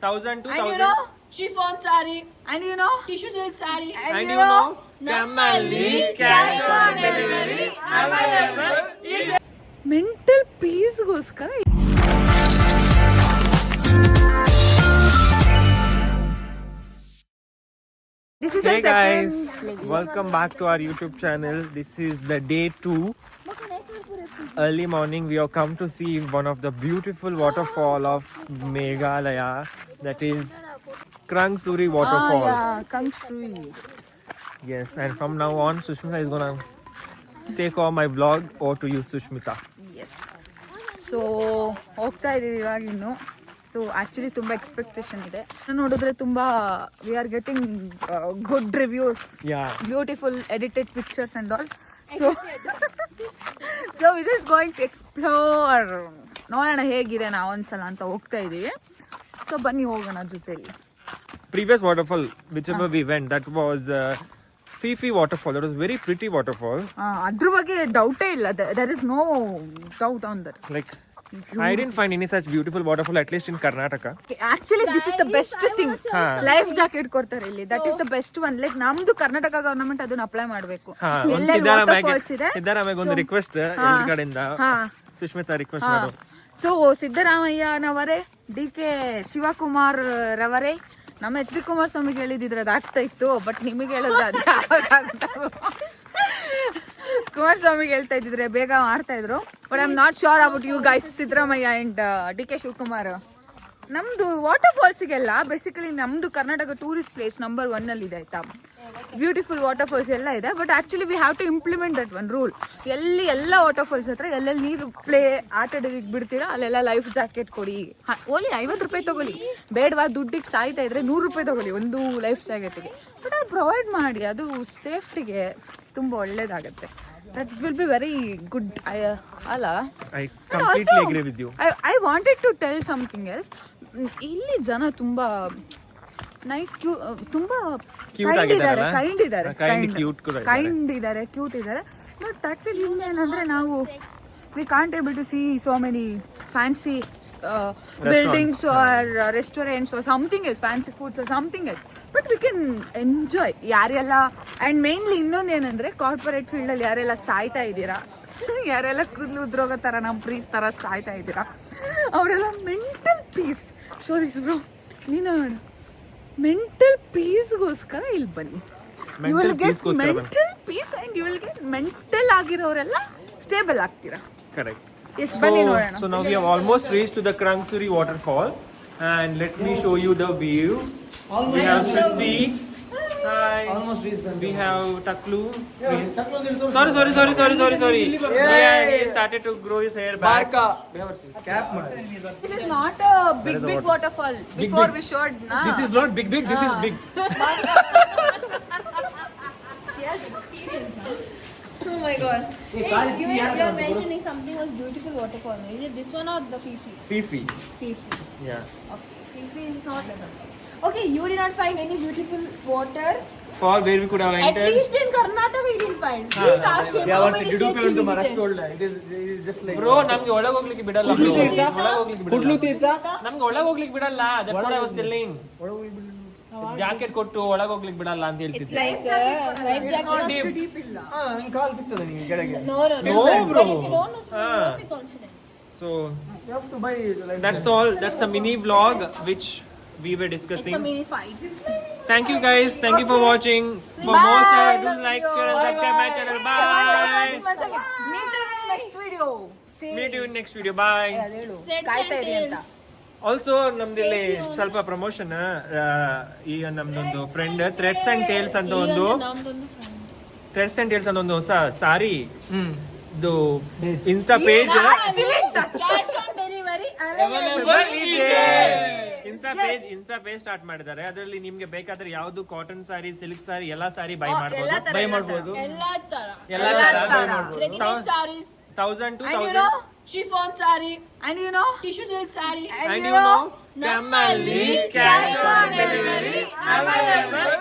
1000 to 1000. And you know, chiffon saree. And you know, tissue silk saree. And you know, Kamali cash on delivery available. Mental ಪೀಸ್ಗೋಸ್ಕರ This is Hey our second guys, place. welcome back to our YouTube channel. This is the day 2. Early morning we have come to see one of the beautiful waterfall of Meghalaya, that is Krangsuri waterfall. Krangsuri. Yes, and from now on Sushmita is gonna take over my vlog. Over to you, Sushmita. Yes. So ಹೋಗ್ತಾ ಇದೀವಿ ಇವಾಗ ಇನ್ನು. So actually ತುಂಬ expectation ಇದೆ. ನೋಡಿದ್ರೆ ತುಂಬ we are getting good reviews, beautiful edited pictures and all. So we just going to explore. ನೋಡೋಣ ಹೇಗಿದೆ ನಾವು ಒಂದ್ಸಲ ಅಂತ ಹೋಗ್ತಾ ಇದೀವಿ. ಸೊ ಬನ್ನಿ ಹೋಗೋಣ ಜೊತೆಲಿ. Previous waterfall whichever we went, that was Fifi waterfall. That was very pretty waterfall. ಅದ್ರ ಬಗ್ಗೆ ಡೌಟೇ ಇಲ್ಲ. there is no doubt on that. Like I didn't find any such beautiful waterfall, at least in Karnataka. Actually this is the best thing. Life jacket ಕೊಡ್ತಾರೆ ಇಲ್ಲಿ. That is the best one. Like ನಮ್ದು Karnataka government ಅದನ್ನ apply ಮಾಡಬೇಕು. ಸಿದ್ದರಾಮಯ್ಯ ಒಂದು request ಎಲ್ಲರ ಕಡೆಯಿಂದ. Sushmita request ಮಾಡು. So ಸಿದ್ದರಾಮಯ್ಯನವರೇ, ಡಿ ಕೆ ಶಿವಕುಮಾರ್ ರವರೇ, ನಮ್ಮ ಎಚ್ ಡಿ ಕುಮಾರಸ್ವಾಮಿಗೆ ಹೇಳಿದಿದ್ರೆ ಅದಾಗ್ತಾ ಇತ್ತು. ಬಟ್ ನಿಮಗೆ ಹೇಳಿದ್ರೆ ಅದು ಕುಮಾರಸ್ವಾಮಿಗೆ ಹೇಳ್ತಾ ಇದ್ದಿದ್ರೆ ಬೇಗ ಮಾಡ್ತಾ ಇದ್ರು. But I am not sure about you guys. Siddaramaiah and D K Shivakumar ನಮ್ದು ವಾಟರ್ ಫಾಲ್ಸಿಗೆಲ್ಲ ಬೇಸಿಕಲಿ ನಮ್ದು ಕರ್ನಾಟಕ ಟೂರಿಸ್ಟ್ ಪ್ಲೇಸ್ ನಂಬರ್ 1 ಅಲ್ಲಿ ಇದೆ ಆಯ್ತಾ. ಬ್ಯೂಟಿಫುಲ್ ವಾಟರ್ ಫಾಲ್ಸ್ ಎಲ್ಲ ಇದೆ. But actually we have to implement that one rule. ಎಲ್ಲ ವಾಟರ್ ಫಾಲ್ಸ್ ಹತ್ರ ಎಲ್ಲೆಲ್ಲಿ ನೀರು ಆಟ ಆಡೋದಕ್ಕೆ ಬಿಡ್ತೀರಾ ಅಲ್ಲೆಲ್ಲ ಲೈಫ್ ಜಾಕೆಟ್ ಕೊಡಿ. ಓನ್ಲಿ 50 ರೂಪಾಯಿ ತಗೊಳ್ಳಿ. ಬೇಡವಾ ದುಡ್ಡಿಗೆ ಸಾಯ್ತಾ ಇದ್ರೆ 100 ರೂಪಾಯಿ ತಗೊಳ್ಳಿ ಒಂದು ಲೈಫ್ ಜಾಕೆಟ್ಗೆ. ಬಟ್ ಅದು ಪ್ರೊವೈಡ್ ಮಾಡಿ. ಅದು ಸೇಫ್ಟಿಗೆ ತುಂಬ ಒಳ್ಳೇದಾಗತ್ತೆ. That will be very good. ಅಲ್ಲ, I completely agree with you. I wanted to tell something else. ಇಲ್ಲಿ ಜನ ತುಂಬಾ ನೈಸ್, ತುಂಬಾ ಕೈಂಡ್ ಇದ್ದಾರೆ, ಕ್ಯೂಟ್ ಇದ್ದಾರೆ. ಬಟ್ ಆಕ್ಚುಲಿ ಇನ್ನೇನಂದ್ರೆ ನಾವು we can't able to see so many fancy buildings or restaurants or something else, fancy foods or something else, but we can enjoy. ಯಾರೆಲ್ಲ and mainly ಇನ್ನೊಂದು ಏನಂದ್ರೆ ಕಾರ್ಪೊರೇಟ್ ಫೀಲ್ಡ್ ಅಲ್ಲಿ ಯಾರೆಲ್ಲ ಸಾಯ್ತಾ ಇದ್ದೀರಾ, ಯಾರೆಲ್ಲ ಕೂದಲು ಉದ್ರೋಗೋ ತರ ನಮ್ಮ ಪ್ರೀತ್ ತರ ಸಾಯ್ತಾ ಇದ್ದೀರಾ, ಅವರೆಲ್ಲ mental peace. Show this bro, ನೀನು ಮೆಂಟಲ್ ಪೀಸ್ಗೋಸ್ಕರ ಇಲ್ಲಿ ಬನ್ನಿ. You will get mental peace and you will get mental ಆಗಿರೋರೆಲ್ಲ ಸ್ಟೇಬಲ್ ಆಗ್ತೀರಾ. Correct. Yes, so now we have almost reached to the Krangsuri waterfall, and let me show you the view. We have Srishti. Hi. Almost reached. We have Taklu. Sorry. Yeah, he started to grow his hair back. This is not a big waterfall. Before we showed, na. This is not big. This is big. Yes, experience. Oh my god. Hey, you're mentioning something was beautiful waterfall. Is it this one or the Fifi? Fifi. Yeah. Okay. Fifi is not. Okay, you did not find any beautiful water. Fall where we could have entered. At least in Karnataka we didn't find. Please ask him how many states he visited. It is just like Bro, ನಮಗೆ ಒಳಗೆ ಹೋಗ್ಲಿಕ್ಕೆ ಬಿಡಲ್ಲ. ಕುಡ್ಲು ತೀರ್ಥ ನಮಗೆ ಒಳಗೆ ಹೋಗ್ಲಿಕ್ಕೆ ಬಿಡಲ್ಲ. That's what I was telling. Jacket ಕೊಟ್ಟು ಒಳಗೆ ಹೋಗ್ಲಿಕ್ಕೆ ಬಿಡಲ್ಲ ಅಂತ ಹೇಳ್ತಿದ್ದೆ. Life jacket. ನಿನ್ ಕಾಲ್ ಸಿಗ್ತದೆ ನಿಮಗೆ ಕೆಳಗೆ. No, bro. But if you don't know, be confident. So You have to buy like that's all. That's a mini vlog which we were discussing. It's a mini fight. Thank you guys. Thank you for watching. For more, do like, share and subscribe my channel. Bye. Meet you in next video. Meet you in next video. Bye. ಕಾಯ್ತಾ ಇರಿ ಅಂತ. Also ನಮ್ದಿಲ್ಲಿ ಸ್ವಲ್ಪ promotion. ಈಗ ನಮ್ದೊಂದು friend Threads and tiles ಅಂತ ಒಂದು ಹೊಸ ಸಾರಿ ಇದು insta page Cash on delivery insta page start ಮಾಡಿದ್ದಾರೆ. ಅದರಲ್ಲಿ ನಿಮ್ಗೆ ಬೇಕಾದ್ರೆ ಯಾವ್ದು ಕಾಟನ್ ಸಾರಿ, ಸಿಲ್ಕ್ ಸಾರಿ, ಎಲ್ಲಾ ಸಾರಿ ಬೈ ಮಾಡಬಹುದು. ಎಲ್ಲಾ ತರ ಬೈ ಮಾಡಬಹುದು. ready-made sarees, 1000 to 1000. and you know, chiffon saree, And you know, tissue silk saree, And you know, Kamali cash on delivery available.